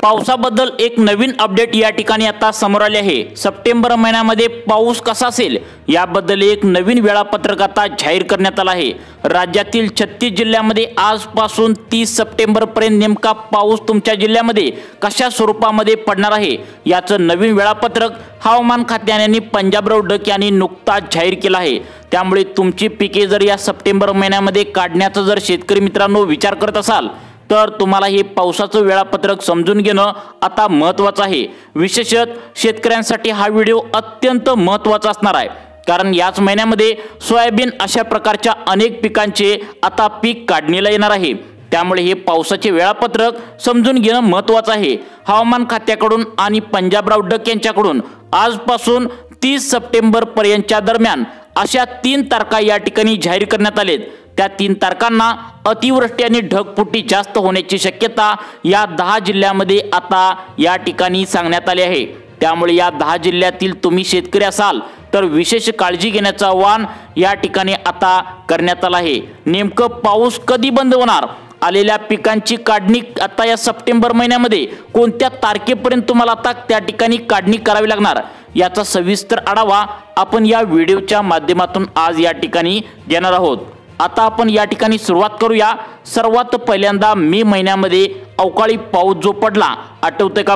पावसाबद्दल एक नवीन अपडेट या ठिकाणी आता समोर आले आहे। सप्टेंबर महिन्यामध्ये पाऊस कसा असेल याबद्दल एक नवीन वेळापत्रक आता जाहीर करण्यात आले आहे। राज्यातील 36 जिल्ह्यांमध्ये आजपासून 30 सप्टेंबर पर्यंत नेमका पाऊस तुमच्या जिल्ह्यामध्ये कशा स्वरूपामध्ये पडणार आहे याचं नवीन वेळापत्रक हवामान खात्याने पंजाबराव डक यांनी नुकताच जाहीर केला आहे। त्यामुळे तुमची पिके जर या सप्टेंबर महिन्यामध्ये काढण्याचा जर शेतकरी मित्रांनो विचार करत असाल तर तुम्हाला हे पावसाचं वेळापत्रक समजून घेणं आता महत्त्वाचं आहे। विशेषतः शेतकऱ्यांसाठी हा व्हिडिओ अत्यंत महत्त्वाचा असणार आहे, कारण याच महिन्यामध्ये सोयाबीन अशा प्रकारच्या अनेक पिकांचे आता पीक काढणीला येणार आहे। त्यामुळे हे पावसाचे वेळापत्रक समजून घेणं महत्त्वाचं आहे। हवामान खात्याकडून आणि पंजाबराव डक यांच्याकडून आजपासून 30 सप्टेंबर पर्यंतच्या दरम्यान अशा 3 तारखा या ठिकाणी जाहीर करण्यात आलेत। त्या 3 तारखांना अतिवृष्टी आणि ढगफुटी जास्त होण्याची शक्यता या 10 जिल्ह्यांमध्ये आता या ठिकाणी सांगण्यात आले आहे। त्यामुळे या 10 जिल्ह्यातील तुम्ही शेतकरी असाल तर विशेष काळजी घेण्याचं आवाहन या ठिकाणी आता करण्यात आलं आहे। नेमकं पाऊस कधी बंद होणार, आलेल्या पिकांची काढणी आता या सप्टेंबर महिन्यामध्ये कोणत्या तारखेपर्यंत तुम्हाला आता त्या ठिकाणी काढणी करावी लागणार याचा सविस्तर आढावा आपण या व्हिडिओच्या माध्यमातून आज या ठिकाणी घेणार आहोत। आता आपण या ठिकाणी सुरुवात करूया। सर्वात पहिल्यांदा मे महिन्यामध्ये अवकाळी पाऊस जो पडला आठवतंय का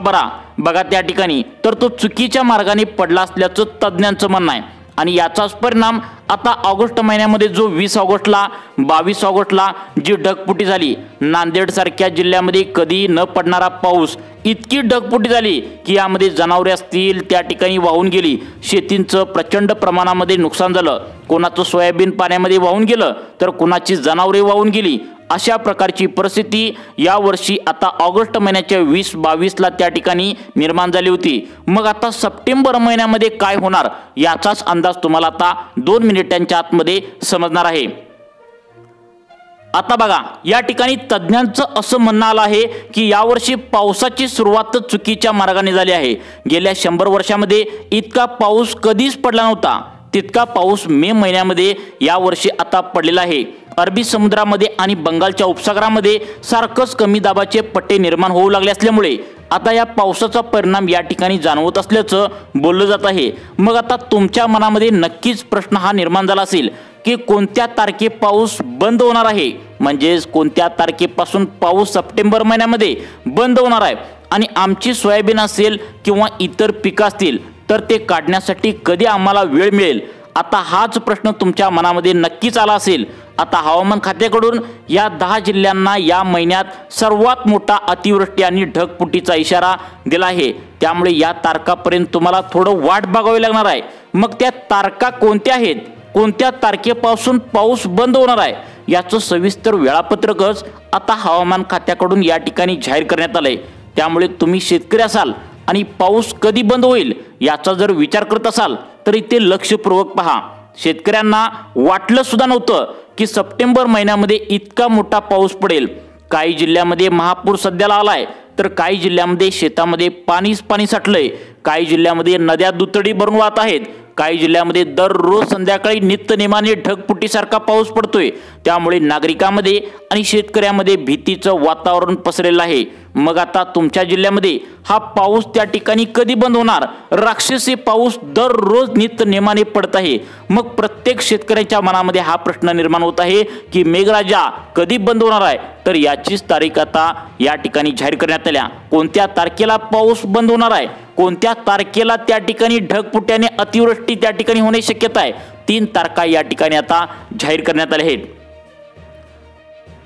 बघा त्या ठिकाणी तर तो चुकीच्या मार्गाने पडला असल्याचं तज्ञांचं म्हणणं आहे। आणि याचाच परिणाम आता ऑगस्ट महिन्यामध्ये जो 20 ऑगस्टला 22 ऑगस्टला जी ढगफुटी झाली, नांदेड सारख्या जिल्ह्यामध्ये कधी न पडणारा पाऊस इतकी ढगफुटी झाली की यामध्ये जनावरे असतील त्या ठिकाणी वाहून गेली। शेतींचं प्रचंड प्रमाणामध्ये नुकसान झालं, कोणाचं सोयाबीन पाण्यामध्ये वाहून गेलं तर कोणाची जनावरे वाहून गेली। अशा प्रकारची परिस्थिती यावर्षी आता ऑगस्ट महिन्याच्या 20-22ला त्या ठिकाणी निर्माण झाली होती। मग आता सप्टेंबर महिन्यामध्ये काय होणार याचाच अंदाज तुम्हाला आता 2 मिनिटांच्या आतमध्ये समजणार आहे। आता बघा या ठिकाणी तज्ञांचं असं म्हणणं आलं आहे की यावर्षी पावसाची सुरुवात चुकीच्या मार्गाने झाली आहे। गेल्या 100 वर्षामध्ये इतका पाऊस कधीच पडला नव्हता, तितका पाऊस मे महिन्यामध्ये यावर्षी आता पडलेला आहे। अरबी समुद्रामध्ये आणि बंगालच्या उपसागरामध्ये सारखंच कमी दाबाचे पट्टे निर्माण होऊ लागले असल्यामुळे आता या पावसाचा परिणाम या ठिकाणी जाणवत असल्याचं बोललं जात आहे। मग आता तुमच्या मनामध्ये नक्कीच प्रश्न हा निर्माण झाला असेल की कोणत्या तारखे पाऊस बंद होणार आहे, म्हणजेच कोणत्या तारखेपासून पाऊस सप्टेंबर महिन्यामध्ये बंद होणार आहे आणि आमची सोयाबीन असेल किंवा इतर पिकं असतील तर ते काढण्यासाठी कधी आम्हाला वेळ मिळेल। आता हाच प्रश्न तुमच्या मनामध्ये नक्कीच आला असेल। आता हवामान खात्याकडून या 10 जिल्ह्यांना या महिन्यात सर्वात मोठा अतिवृष्टी आणि ढगफुटीचा इशारा दिला आहे। त्यामुळे या तारखापर्यंत तुम्हाला थोडं वाट बघावी लागणार आहे। मग त्या तारखा कोणत्या आहेत, कोणत्या तारखेपासून पाऊस बंद होणार आहे याचं सविस्तर वेळापत्रकच आता हवामान खात्याकडून या ठिकाणी जाहीर करण्यात आलंय। त्यामुळे तुम्ही शेतकरी असाल आणि पाऊस कधी बंद होईल याचा जर विचार करत असाल तर इथे लक्षपूर्वक पहा। शेतकऱ्यांना वाटलं सुद्धा नव्हतं की सप्टेंबर महिन्यामध्ये इतका मोठा पाऊस पडेल। काही जिल्ह्यामध्ये महापूर सध्याला आलाय तर काही जिल्ह्यामध्ये शेतामध्ये पाणी साठलंय, काही जिल्ह्यामध्ये नद्या दुथडी भरून वाहत आहेत, काही जिल्ह्यामध्ये दररोज संध्याकाळी नित्यनेमाने ढगफुटीसारखा पाऊस पडतोय। त्यामुळे नागरिकांमध्ये आणि शेतकऱ्यांमध्ये भीतीचं वातावरण पसरलेलं आहे। मग आता तुमच्या जिल्ह्यामध्ये हा पाऊस त्या ठिकाणी कधी बंद होणार? राक्षसी पाऊस दररोज नित्यनेमाने पडत आहे। मग प्रत्येक शेतकऱ्याच्या मनामध्ये हा प्रश्न निर्माण होत आहे की मेघराजा कधी बंद होणार आहे? तर याचीच तारीख आता या ठिकाणी जाहीर करण्यात आल्या। कोणत्या तारखेला पाऊस बंद होणार आहे, कोणत्या तारखेला त्या ठिकाणी ढगफुटी आणि अतिवृष्टी त्या ठिकाणी होण्याची शक्यता आहे, 3 तारखा या ठिकाणी आता जाहीर करण्यात आल्या आहेत।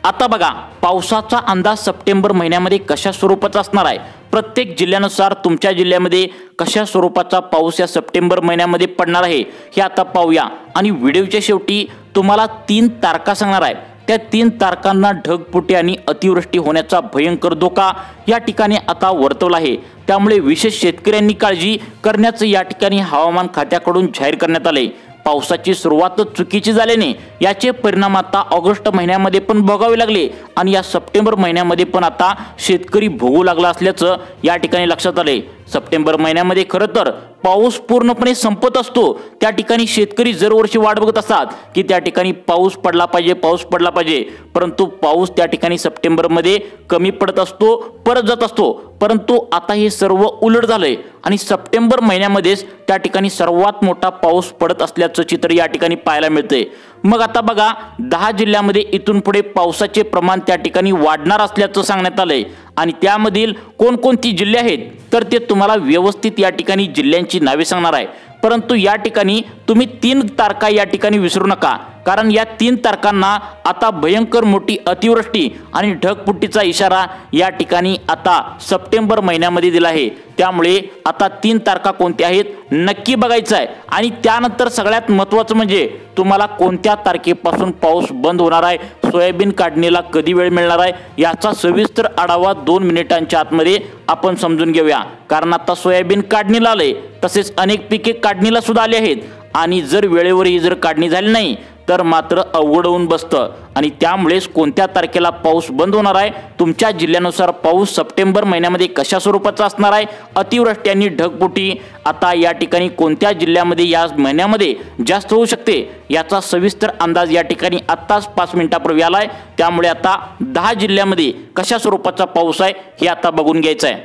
आता बघा पावसाचा अंदाज सप्टेंबर महिन्यामध्ये कशा स्वरूपाचा असणार आहे, प्रत्येक जिल्ह्यानुसार तुमच्या जिल्ह्यामध्ये कशा स्वरूपाचा पाऊस या सप्टेंबर महिन्यामध्ये पडणार आहे हे आता पाहूया। आणि व्हिडिओच्या शेवटी तुम्हाला 3 तारखा सांगणार आहे। त्या 3 तारखांना ढगफुटी आणि अतिवृष्टी होण्याचा भयंकर धोका या ठिकाणी आता वर्तवला आहे। त्यामुळे विशेष शेतकऱ्यांनी काळजी करण्याचं या ठिकाणी हवामान खात्याकडून जाहीर करण्यात आले। पावसाची सुरुवातच चुकीची झाल्याने याचे परिणाम आता ऑगस्ट महिन्यामध्ये पण भोगावे लागले आणि या सप्टेंबर महिन्यामध्ये पण आता शेतकरी भोगू लागला असल्याचं या ठिकाणी लक्षात आले। सप्टेंबर महिन्यामध्ये खरं तर पाऊस पूर्णपणे संपत असतो। त्या ठिकाणी शेतकरी दरवर्षी वाट बघत असतात की त्या ठिकाणी पाऊस पडला पाहिजे, परंतु पाऊस त्या ठिकाणी सप्टेंबरमध्ये कमी पडत असतो, परत जात असतो। परंतु आता हे सर्व उलट झालंय आणि सप्टेंबर महिन्यामध्येच त्या ठिकाणी सर्वात मोठा पाऊस पडत असल्याचं चित्र या ठिकाणी पाहायला मिळतंय। मग आता बघा 10 जिल्ह्यामध्ये इथून पुढे पावसाचे प्रमाण त्या ठिकाणी वाढणार असल्याचं सांगण्यात आलंय आणि त्यामधील कोणकोणती जिल्हे आहेत तर ते तुम्हाला व्यवस्थित या ठिकाणी जिल्ह्यांची नावे सांगणार आहे। परंतु या ठिकाणी तुम्ही 3 तारखा या ठिकाणी विसरू नका, कारण या 3 तारखांना आता भयंकर मोठी अतिवृष्टी आणि ढगफुटीचा इशारा या ठिकाणी आता सप्टेंबर महिन्यामध्ये दिला आहे। त्यामुळे आता 3 तारखा कोणत्या आहेत नक्की बघायचं आहे आणि त्यानंतर सगळ्यात महत्त्वाचं म्हणजे तुम्हाला कोणत्या तारखेपासून पाऊस बंद होणार आहे, सोयाबीन काढणीला कधी वेळ मिळणार आहे याचा सविस्तर आढावा 2 मिनिटांच्या आतमध्ये आपण समजून घेऊया। कारण आता सोयाबीन काढणीला आले, तसेच अनेक पिके काढणीला सुद्धा आली आहेत आणि जर वेळेवर ही जर काढणी झाली नाही तर मात्र अवघड होऊन बसतं आणि त्यामुळेच कोणत्या तारखेला पाऊस बंद होणार आहे, तुमच्या जिल्ह्यानुसार पाऊस सप्टेंबर महिन्यामध्ये कशा स्वरूपाचा असणार आहे, अतिवृष्टी आणि ढगफुटी आता या ठिकाणी कोणत्या जिल्ह्यामध्ये या महिन्यामध्ये जास्त होऊ शकते याचा सविस्तर अंदाज या ठिकाणी आत्ताच 5 मिनिटापूर्वी आलाय। त्यामुळे आता 10 जिल्ह्यामध्ये कशा स्वरूपाचा पाऊस आहे हे आता बघून घ्यायचं आहे।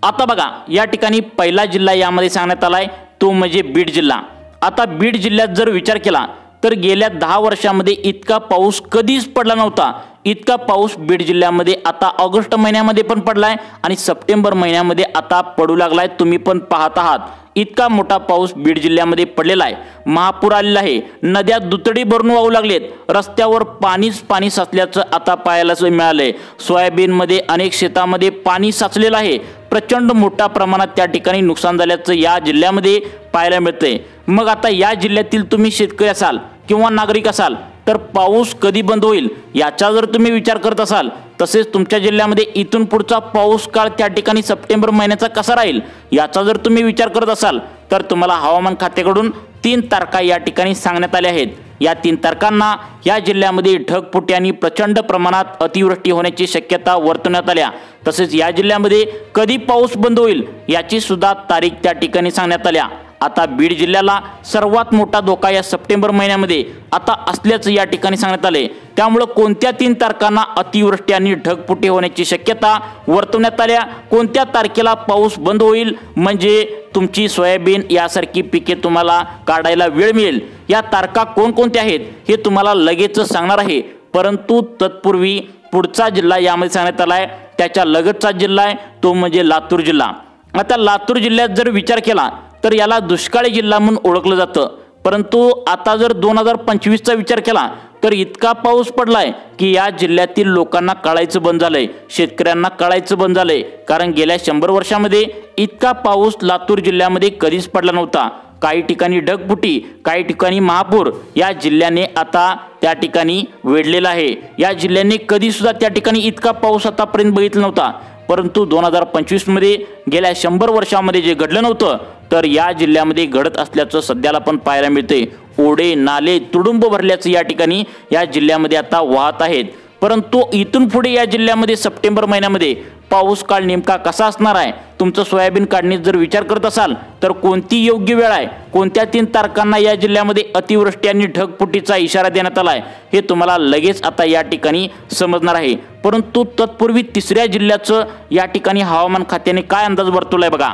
आता बघा या ठिकाणी पहिला जिल्हा यामध्ये सांगण्यात आलाय तो म्हणजे बीड जिल्हा। आता बीड जिल्ह्यात जर विचार केला तर गेल्या 10 वर्षांमध्ये इतका पाऊस कधीच पडला नव्हता। इतका पाऊस बीड जिल्ह्यामध्ये आता ऑगस्ट महिन्यामध्ये पण पडलाय आणि सप्टेंबर महिन्यामध्ये आता पडू लागलाय, तुम्ही पण पाहत आहात। इतका मोठा पाऊस बीड जिल्ह्यामध्ये पडलेला आहे, महापूर आलेला आहे, नद्या दुतडी भरून वाहू लागलेत, रस्त्यावर पाणी साचल्याचं आता पाहायला मिळालंय, सोयाबीनमध्ये अनेक शेतामध्ये पाणी साचलेलं आहे, प्रचंड मोठ्या प्रमाणात त्या ठिकाणी नुकसान झाल्याचं या जिल्ह्यामध्ये पाहायला मिळतंय। मग आता या जिल्ह्यातील तुम्ही शेतकरी असाल किंवा नागरिक असाल तर पाऊस कधी बंद होईल याचा जर तुम्ही विचार करत असाल, तसेच तुमच्या जिल्ह्यामध्ये इथून पुढचा पाऊस काळ त्या ठिकाणी सप्टेंबर महिन्याचा कसा राहील याचा जर तुम्ही विचार करत असाल तर तुम्हाला हवामान खात्याकडून 3 तारखा या ठिकाणी सांगण्यात आल्या आहेत। या 3 तारखांना या जिल्ह्यामध्ये ढगफुटी आणि प्रचंड प्रमाणात अतिवृष्टी होण्याची शक्यता वर्तवण्यात आल्या। तसेच या जिल्ह्यामध्ये कधी पाऊस बंद होईल याची सुद्धा तारीख त्या ठिकाणी सांगण्यात आल्या। आता बीड जिल्ह्याला सर्वात मोठा धोका या सप्टेंबर महिन्यामध्ये आता असल्याचं या ठिकाणी सांगण्यात आले। त्यामुळे कोणत्या 3 तारखांना अतिवृष्टी आणि ढगफुटी होण्याची शक्यता वर्तवण्यात आल्या, कोणत्या तारखेला पाऊस बंद होईल म्हणजे तुमची सोयाबीन यासारखी पिके तुम्हाला काढायला वेळ मिळेल, या तारखा कोणकोणत्या आहेत हे तुम्हाला लगेच सांगणार आहे। परंतु तत्पूर्वी पुढचा जिल्हा यामध्ये सांगण्यात आलाय, त्याच्या लगतचा जिल्हा आहे तो म्हणजे लातूर जिल्हा। आता लातूर जिल्ह्यात जर विचार केला तर याला दुष्काळी जिल्हा म्हणून ओळखलं जातं, परंतु आता जर 2025चा विचार केला तर इतका पाऊस पडलाय की या जिल्ह्यातील लोकांना कळायचं बंद झालंय, शेतकऱ्यांना कळायचं बंद झालंय, कारण गेल्या 100 वर्षांमध्ये इतका पाऊस लातूर जिल्ह्यामध्ये कधीच पडला नव्हता। काही ठिकाणी ढगफुटी, काही ठिकाणी महापूर या जिल्ह्याने आता त्या ठिकाणी वेढलेला आहे। या जिल्ह्याने कधी सुद्धा त्या ठिकाणी इतका पाऊस आतापर्यंत बघितला नव्हता, परंतु 2025 मध्ये गेल्या 100 वर्षांमध्ये जे घडलं नव्हतं तर या जिल्ह्यामध्ये घडत असल्याचं सध्याला पण पाहायला मिळते। ओढे नाले तुडुंब भरल्याचं या ठिकाणी या जिल्ह्यामध्ये आता वाहत आहेत। परंतु इथून पुढे या जिल्ह्यामध्ये सप्टेंबर महिन्यामध्ये पाऊस काळ नेमका कसा असणार आहे, तुमचं सोयाबीन काढणीचा जर विचार करत असाल तर कोणती योग्य वेळ आहे, कोणत्या 3 तारखांना या जिल्ह्यामध्ये अतिवृष्टी आणि ढगफुटीचा इशारा देण्यात आलाय हे तुम्हाला लगेच आता या ठिकाणी समजणार आहे। परंतु तत्पूर्वी 3ऱ्या जिल्ह्याचं या ठिकाणी हवामान खात्याने काय अंदाज वर्तवलाय बघा।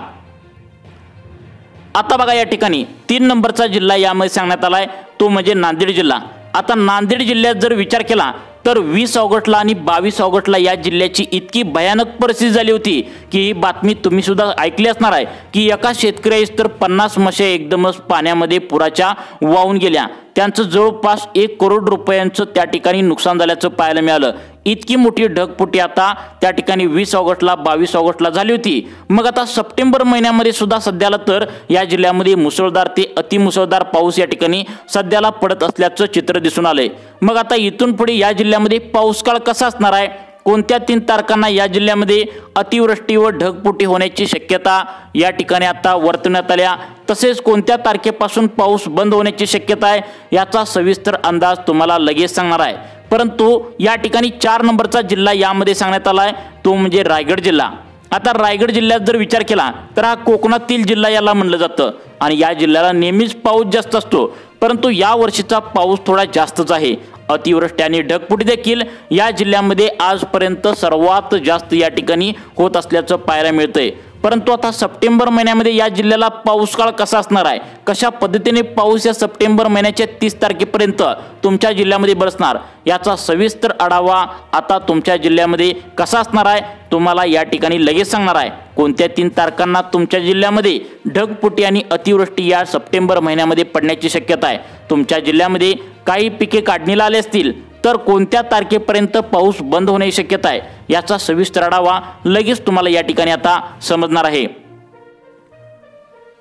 आता बघा या ठिकाणी 3 नंबरचा जिल्हा यामध्ये सांगण्यात आलाय तो म्हणजे नांदेड जिल्हा। आता नांदेड जिल्ह्यात जर विचार केला तर 20 ऑगस्टला आणि 22 ऑगस्टला या जिल्ह्याची इतकी भयानक परिस्थिती झाली होती की ही बातमी तुम्ही सुद्धा ऐकली असणार आहे की एका शेतकऱ्यास तर 50 म्हशी एकदमच पाण्यामध्ये पुराच्या वाहून गेल्या, त्यांचं जवळपास 1 करोड रुपयांचं त्या ठिकाणी नुकसान झाल्याचं पाहायला मिळालं। इतकी मोठी ढगफुटी आता त्या ठिकाणी 20 ऑगस्टला 22 ऑगस्टला झाली होती। मग आता सप्टेंबर महिन्यामध्ये सुद्धा सध्याला तर या जिल्ह्यामध्ये मुसळधार ते अतिमुसळधार पाऊस या ठिकाणी सध्याला पडत असल्याचं चित्र दिसून आलंय। मग आता इथून पुढे या जिल्ह्यामध्ये पाऊस काळ कसा असणार आहे, कोणत्या 3 तारखांना या जिल्ह्यामध्ये अतिवृष्टी व ढगफुटी होण्याची शक्यता या ठिकाणी आता वर्तवण्यात आल्या, तसेच कोणत्या तारखेपासून पाऊस बंद होण्याची शक्यता आहे याचा सविस्तर अंदाज तुम्हाला लगेच सांगणार आहे। परंतु या ठिकाणी 4 नंबरचा जिल्हा यामध्ये सांगण्यात आलाय तो म्हणजे रायगड जिल्हा। आता रायगड जिल्ह्यात जर विचार केला तर हा कोकणातील जिल्हा याला म्हणलं जातं आणि या जिल्ह्याला नेहमीच पाऊस जास्त असतो, परंतु या वर्षीचा पाऊस थोडा जास्तच आहे। अतिवृष्टी आणि ढगफुटी देखील या जिल्ह्यामध्ये आजपर्यंत सर्वात जास्त या ठिकाणी होत असल्याचं पाहायला मिळतंय। परंतु आता सप्टेंबर महिन्यामध्ये या जिल्ह्याला पाऊस काळ कसा असणार आहे, कशा पद्धतीने पाऊस या सप्टेंबर महिन्याच्या 30 तारखेपर्यंत तुमच्या जिल्ह्यामध्ये बरसणार याचा सविस्तर आढावा आता तुमच्या जिल्ह्यामध्ये कसा असणार आहे तुम्हाला या ठिकाणी लगेच सांगणार आहे। कोणत्या 3 तारखांना तुमच्या जिल्ह्यामध्ये ढगफुटी आणि अतिवृष्टी या सप्टेंबर महिन्यामध्ये पडण्याची शक्यता आहे, तुमच्या जिल्ह्यामध्ये काही पिके काढणीला आले असतील तर कोणत्या तारखेपर्यंत पाऊस बंद होण्याची शक्यता आहे याचा सविस्तर आढावा लगेच तुम्हाला या ठिकाणी आता समजणार आहे।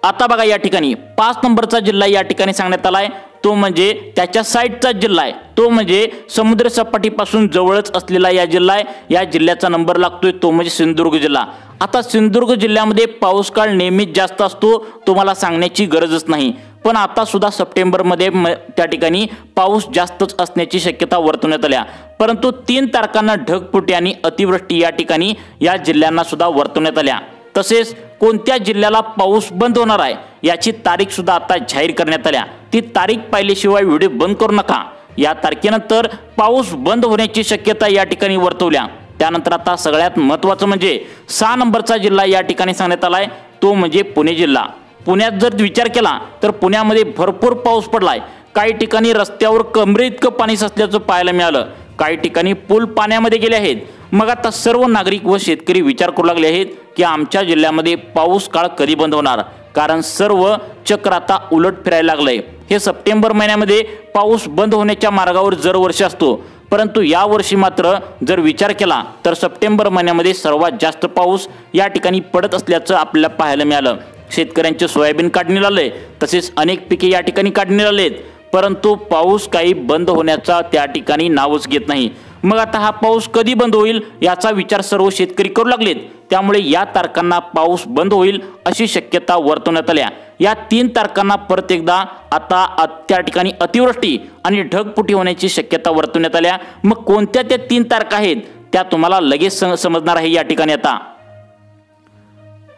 आता बघा या ठिकाणी 5 नंबरचा जिल्हा या ठिकाणी सांगण्यात आलाय, तो म्हणजे त्याच्या साईडचा जिल्हा आहे, तो म्हणजे समुद्र सपाटीपासून जवळच असलेला या जिल्हा आहे। या जिल्ह्याचा नंबर लागतोय तो म्हणजे सिंधुदुर्ग जिल्हा। आता सिंधुदुर्ग जिल्ह्यामध्ये पाऊस काळ नेहमीच जास्त असतो, तुम्हाला सांगण्याची गरजच नाही, पण आता सुद्धा सप्टेंबरमध्ये त्या ठिकाणी पाऊस जास्तच असण्याची शक्यता वर्तवण्यात आल्या। परंतु 3 तारखांना ढगफुटी आणि अतिवृष्टी या ठिकाणी या जिल्ह्यांना सुद्धा वर्तवण्यात आल्या। तसेच कोणत्या जिल्ह्याला पाऊस बंद होणार आहे याची तारीख सुद्धा आता जाहीर करण्यात आल्या। ती तारीख पाहिल्याशिवाय व्हिडिओ बंद करू नका। या तारखेनंतर पाऊस बंद होण्याची शक्यता या ठिकाणी वर्तवल्या। त्यानंतर आता सगळ्यात महत्त्वाचं म्हणजे 6 नंबरचा जिल्हा या ठिकाणी सांगण्यात आलाय, तो म्हणजे पुणे जिल्हा। पुण्यात जर विचार केला तर पुण्यामध्ये भरपूर पाऊस पडलाय, काही ठिकाणी रस्त्यावर कमरे इतकं पाणी साचल्याचं पाहायला मिळालं, काही ठिकाणी पूल पाण्यामध्ये गेले आहेत। मग आता सर्व नागरिक व शेतकरी विचार करू लागले आहेत की आमच्या जिल्ह्यामध्ये पाऊस काळ कधी बंद होणार, कारण सर्व चक्र आता उलट फिरायला लागलंय। हे सप्टेंबर महिन्यामध्ये पाऊस बंद होण्याच्या मार्गावर दरवर्षी असतो, परंतु या वर्षी मात्र जर विचार केला तर सप्टेंबर महिन्यामध्ये सर्वात जास्त पाऊस या ठिकाणी पडत असल्याचं आपल्याला पाहायला मिळालं। शेतकऱ्यांचे सोयाबीन काढणीला आले, तसेच अनेक पिके या ठिकाणी काढणीला आलेत, परंतु पाऊस काही बंद होण्याचा त्या ठिकाणी नावच घेत नाही। मग आता हा पाऊस कधी बंद होईल याचा विचार सर्व शेतकरी करू लागलेत, त्यामुळे या तारखांना पाऊस बंद होईल अशी शक्यता वर्तवण्यात आल्या। या 3 तारखांना परत एकदा आता त्या ठिकाणी अतिवृष्टी आणि ढगफुटी होण्याची शक्यता वर्तवण्यात आल्या। मग कोणत्या त्या 3 तारखा आहेत त्या तुम्हाला लगेच समजणार आहे या ठिकाणी।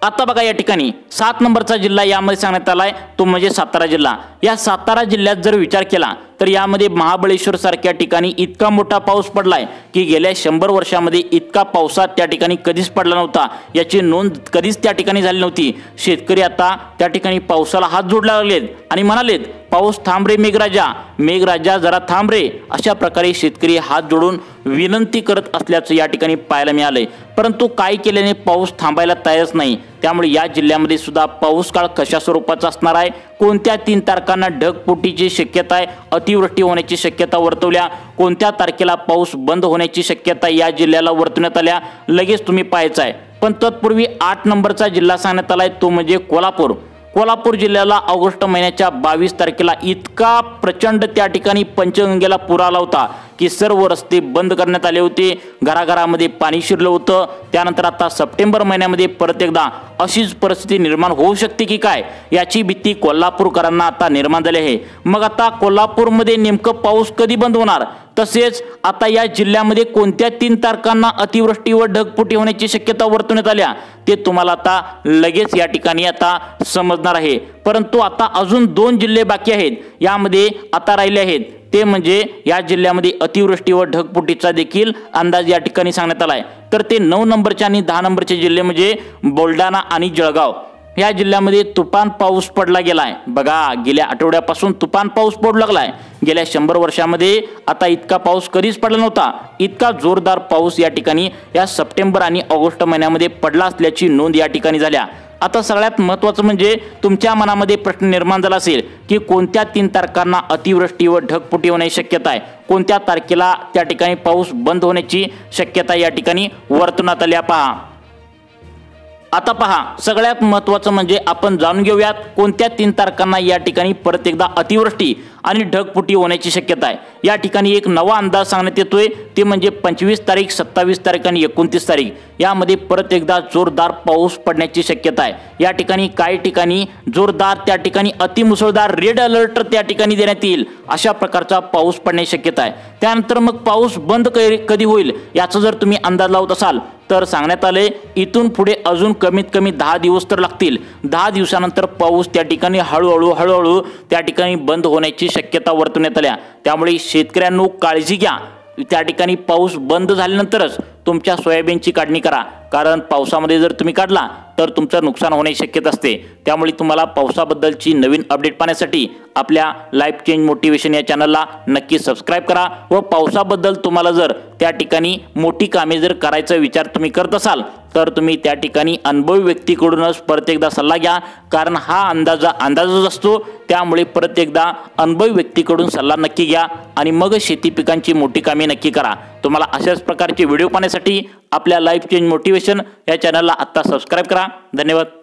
आता बघा या ठिकाणी 7 नंबरचा जिल्हा यामध्ये सांगण्यात आलाय, तो म्हणजे सातारा जिल्हा। या सातारा जिल्ह्यात जर विचार केला तर यामध्ये महाबळेश्वर सारख्या ठिकाणी इतका मोठा पाऊस पडलाय की गेल्या 100 वर्षामध्ये इतका पावसात त्या ठिकाणी कधीच पडला नव्हता, याची नोंद कधीच त्या ठिकाणी झाली नव्हती। शेतकरी आता त्या ठिकाणी पावसाला हात जोडला लागलेत आणि म्हणालेत, पाऊस थांब रे मेघराजा, मेघराजा जरा थांब रे, अशा प्रकारे शेतकरी हात जोडून विनंती करत असल्याचं या ठिकाणी पाहायला मिळालंय। परंतु काय केल्याने पाऊस थांबायला तयारच नाही, त्यामुळे या जिल्ह्यामध्ये सुद्धा पाऊस काळ कशा स्वरूपाचा असणार आहे, कोणत्या 3 तारखांना ढगफुटीची शक्यता आहे, अतिवृष्टी होण्याची शक्यता वर्तवल्या, कोणत्या तारखेला पाऊस बंद होण्याची शक्यता या जिल्ह्याला वर्तवण्यात आल्या लगेच तुम्ही पाहायचं आहे। पण तत्पूर्वी 8 नंबरचा जिल्हा सांगण्यात आलाय, तो म्हणजे कोल्हापूर। कोल्हापूर जिल्ह्याला ऑगस्ट महिन्याच्या 22 तारखेला इतका प्रचंड त्या ठिकाणी पंचगंगेला पूर आला होता की सर्व रस्ते बंद करण्यात आले होते, घराघरामध्ये पाणी शिरलं होतं। त्यानंतर आता सप्टेंबर महिन्यामध्ये परत एकदा अशीच परिस्थिती निर्माण होऊ शकते की काय याची भीती कोल्हापूरकरांना आता निर्माण झाली आहे। मग आता कोल्हापूरमध्ये नेमकं पाऊस कधी बंद होणार, तसेच आता या जिल्ह्यामध्ये कोणत्या 3 तारखांना अतिवृष्टी व ढगफुटी होण्याची शक्यता वर्तवण्यात आल्या ते तुम्हाला आता लगेच या ठिकाणी आता समजणार आहे। परंतु आता अजून 2 जिल्हे बाकी आहेत, यामध्ये आता राहिले आहेत ते म्हणजे या जिल्ह्यामध्ये अतिवृष्टी व ढगफुटीचा देखील अंदाज या ठिकाणी सांगण्यात आलाय। तर ते 9 नंबरचे आणि 10 नंबरचे जिल्हे म्हणजे बुलढाणा आणि जळगाव। या जिल्ह्यामध्ये तुफान पाऊस पडला गेलाय। बघा गेल्या आठवड्यापासून तुफान पाऊस पडू लागलाय। गेल्या 100 वर्षामध्ये आता इतका पाऊस कधीच पडला नव्हता, इतका जोरदार पाऊस या ठिकाणी या सप्टेंबर आणि ऑगस्ट महिन्यामध्ये पडला असल्याची नोंद या ठिकाणी झाल्या। आता सगळ्यात महत्त्वाचं म्हणजे तुमच्या मनामध्ये प्रश्न निर्माण झाला असेल की कोणत्या 3 तारखांना अतिवृष्टी व ढगफुटी होण्याची शक्यता आहे, कोणत्या तारखेला त्या ठिकाणी पाऊस बंद होण्याची शक्यता या ठिकाणी वर्तवण्यात आली पहा। आता पहा सगळ्यात महत्त्वाचं म्हणजे आपण जाणून घेऊयात कोणत्या 3 तारखांना या ठिकाणी परत एकदा अतिवृष्टी आणि ढगफुटी होण्याची शक्यता आहे। या ठिकाणी एक नवा अंदाज सांगण्यात येतोय, ते म्हणजे 25 तारीख, 27 तारीख आणि 29 तारीख यामध्ये परत एकदा जोरदार पाऊस पडण्याची शक्यता आहे। या ठिकाणी काही ठिकाणी जोरदार त्या ठिकाणी अतिमुसळधार रेड अलर्ट त्या ठिकाणी देण्यात येईल, अशा प्रकारचा पाऊस पडण्याची शक्यता आहे। त्यानंतर मग पाऊस बंद कधी होईल याचा जर तुम्ही अंदाज लावत असाल तर सांगण्यात आले इथून पुढे अजून कमीत कमी 10 दिवस तर लागतील। 10 दिवसानंतर पाऊस त्या ठिकाणी हळूहळू त्या ठिकाणी बंद होण्याची शक्यता वर्तवण्यात आल्या। त्यामुळे शेतकऱ्यांनो काळजी घ्या, त्या ठिकाणी पाऊस बंद झाल्यानंतरच तुमच्या सोयाबीनची काढणी करा, कारण पावसामध्ये जर तुम्ही काढला तर तुमचं नुकसान होण्याची शक्यता असते। त्यामुळे तुम्हाला पावसाबद्दलची नवीन अपडेट पाहण्यासाठी आपल्या लाईफ चेंज मोटिवेशन या चॅनलला नक्की सबस्क्राईब करा व पावसाबद्दल तुम्हाला जर त्या ठिकाणी मोठी कामे जर करायचा विचार तुम्ही करत असाल तर तुम्ही त्या ठिकाणी अनुभवी व्यक्तीकडूनच परत एकदा सल्ला घ्या, कारण हा अंदाजच असतो। त्यामुळे परत एकदा अनुभवी व्यक्तीकडून सल्ला नक्की घ्या आणि मग शेती पिकांची मोठी कामे नक्की करा। तुम्हाला अशाच प्रकारचे व्हिडिओ पाहण्यासाठी आपल्या लाईफ चेंज मोटिवेशन या चॅनलला आता सबस्क्राईब करा। धन्यवाद।